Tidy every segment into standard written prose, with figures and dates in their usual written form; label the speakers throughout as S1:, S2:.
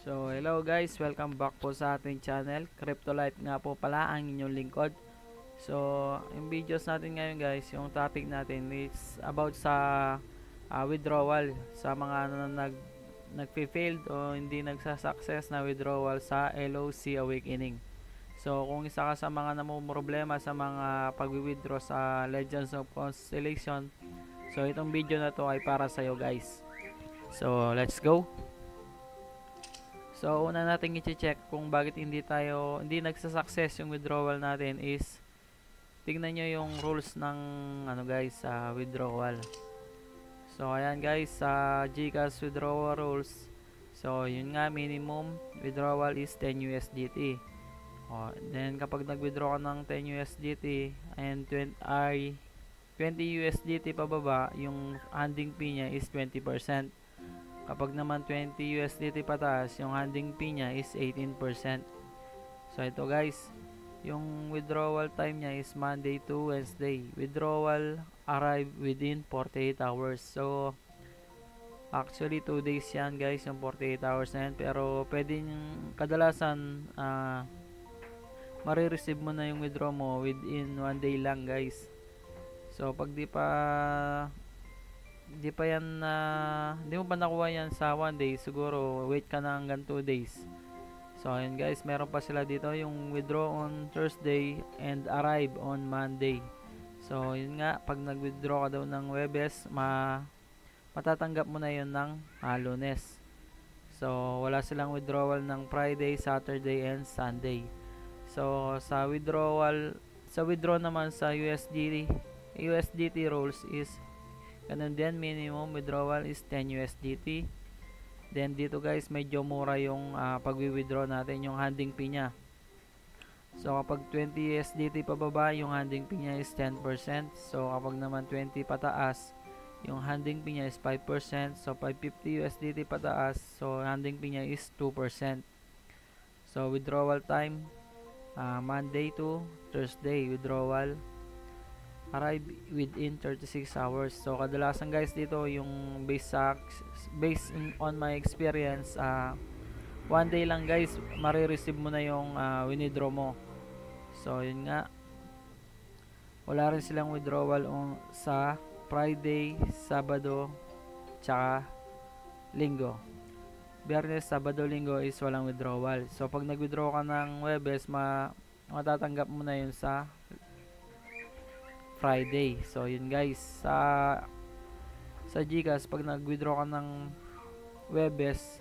S1: So, hello guys, welcome back po sa ating channel. Cryptolite nga po pala ang inyong lingkod. So, yung videos natin ngayon guys, yung topic natin is about sa withdrawal sa mga nagfi-failed o hindi nagsa-success na withdrawal sa LOC Awakening. So, kung isa ka sa mga namumroblema sa mga pag-withdraw sa Legends of Constellation, so itong video na to ay para sa iyo guys. So, let's go. So, una natin i-check kung bakit hindi nagsa-success yung withdrawal natin is tingnan nyo yung rules ng guys, withdrawal. So, ayan guys, sa GCash withdrawal rules. So, yun nga, minimum withdrawal is 10 USDT. Then, kapag nag-withdraw ka ng 10 USDT and 20 USDT pababa, yung handling fee niya is 20%. Kapag naman 20 USDT pataas, yung handling fee niya is 18%. So ito guys, yung withdrawal time niya is Monday to Wednesday. Withdrawal arrive within 48 hours. So actually 2 days yan guys, yung 48 hours na yan. Pero pwedeng kadalasan marireceive mo na yung withdraw mo within 1 day lang guys. So pag di mo pa nakuha yan sa 1 day, siguro wait ka na hanggang 2 days. So ayun guys, meron pa sila dito yung withdraw on Thursday and arrive on Monday. So yun nga, pag nag-withdraw ka daw ng Webes, matatanggap mo na yun ng Lunes. So wala silang withdrawal ng Friday, Saturday and Sunday. So sa withdraw naman sa USDT rules is ganun din, minimum withdrawal is 10 USDT. Then dito guys, medyo mura yung pag-withdraw natin, yung handling fee nya. So kapag 20 USDT pababa, yung handling fee nya is 10%. So kapag naman 20 pataas, yung handling fee nya is 5%. So 550 USDT pataas, so handling fee nya is 2%. So withdrawal time, Monday to Thursday withdrawal, arrive within 36 hours. So kadalasan guys dito, yung based on my experience, 1 day lang guys marireceive mo na yung withdraw mo. So yun nga, wala rin silang withdrawal sa Friday, Sabado tsaka Linggo. Biyernes, Sabado, Linggo is walang withdrawal. So pag nag-withdraw ka ng Webes, matatanggap mo na yun sa Friday. So yun guys, sa GCash pag nag-withdraw ka ng Webes,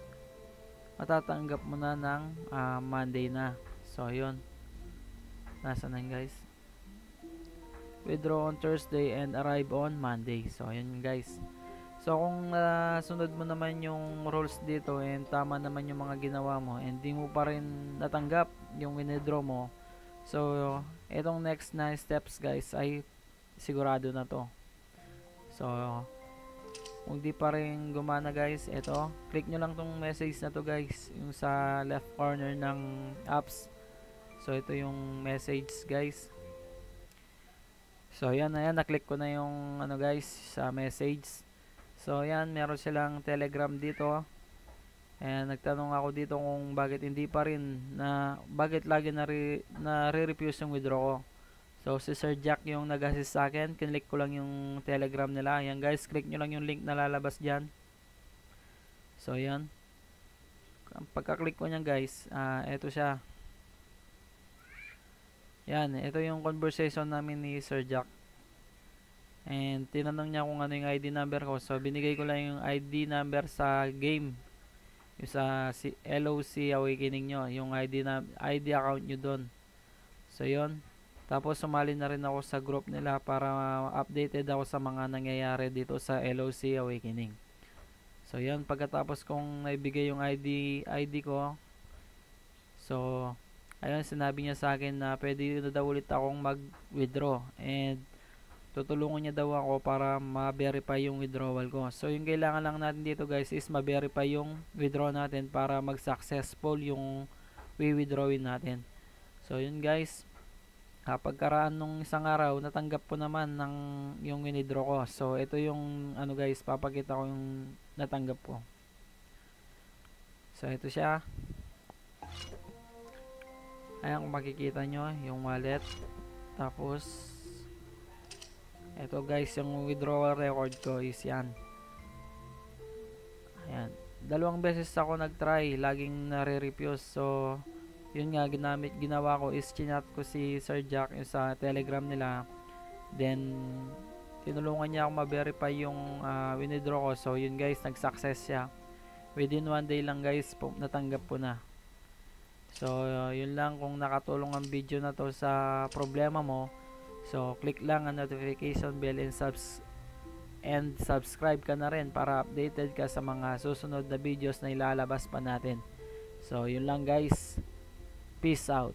S1: matatanggap mo na ng Monday na. So yun, nasa na guys, withdraw on Thursday and arrive on Monday. So yun guys. So kung sunod mo naman yung rules dito and tama naman yung mga ginawa mo and di mo pa rin natanggap yung withdraw mo, so itong next na steps guys ay sigurado na to. So kung di pa rin gumana guys, ito, click nyo lang tong message na to guys, yung sa left corner ng apps. So ito yung message guys. So yan, na-click ko na yung guys sa message. So yan, meron silang Telegram dito. And nagtanong ako dito kung bakit hindi pa rin bakit lagi na-refuse yung withdraw ko. So si Sir Jack yung nag-assist sa akin. Kinlik ko lang yung Telegram nila. Ayan guys, click nyo lang yung link na lalabas dyan. So yan, pagka-click ko nyan guys, eto siya. Yan, ito yung conversation namin ni Sir Jack. And tinanong niya kung ano yung ID number ko. So binigay ko lang yung ID number sa game, yung sa LOC Awakening nyo, yung ID account nyo dun. So yun, tapos sumali na rin ako sa group nila para updated ako sa mga nangyayari dito sa LOC Awakening. So yan, pagkatapos kong naibigay yung ID ko, so ayun, sinabi niya sa akin na pwede na daw ulit akong mag-withdraw and tutulungan niya daw ako para ma-verify yung withdrawal ko. So yung kailangan lang natin dito guys is ma-verify yung withdraw natin para mag-successful yung withdrawin natin. So yun guys, pagkaraan nung isang araw, natanggap ko naman yung withdraw ko. So ito yung guys, papakita ko yung natanggap ko. So So ito siya. Ayan, kung makikita nyo yung wallet. Tapos ito guys, yung withdrawal record ko is yan. Ayan, 2 beses ako nag-try, laging nare-refuse. So yun nga, ginawa ko is chinat ko si Sir Jack yung sa Telegram nila. Then tinulungan niya ako ma-verify yung withdraw ko. So yun guys, nag-success siya. Within 1 day lang guys, natanggap ko na. So yun lang, kung nakatulong ang video na to sa problema mo, so click lang ang notification bell and subscribe ka na rin para updated ka sa mga susunod na videos na ilalabas pa natin. So yun lang guys, peace out.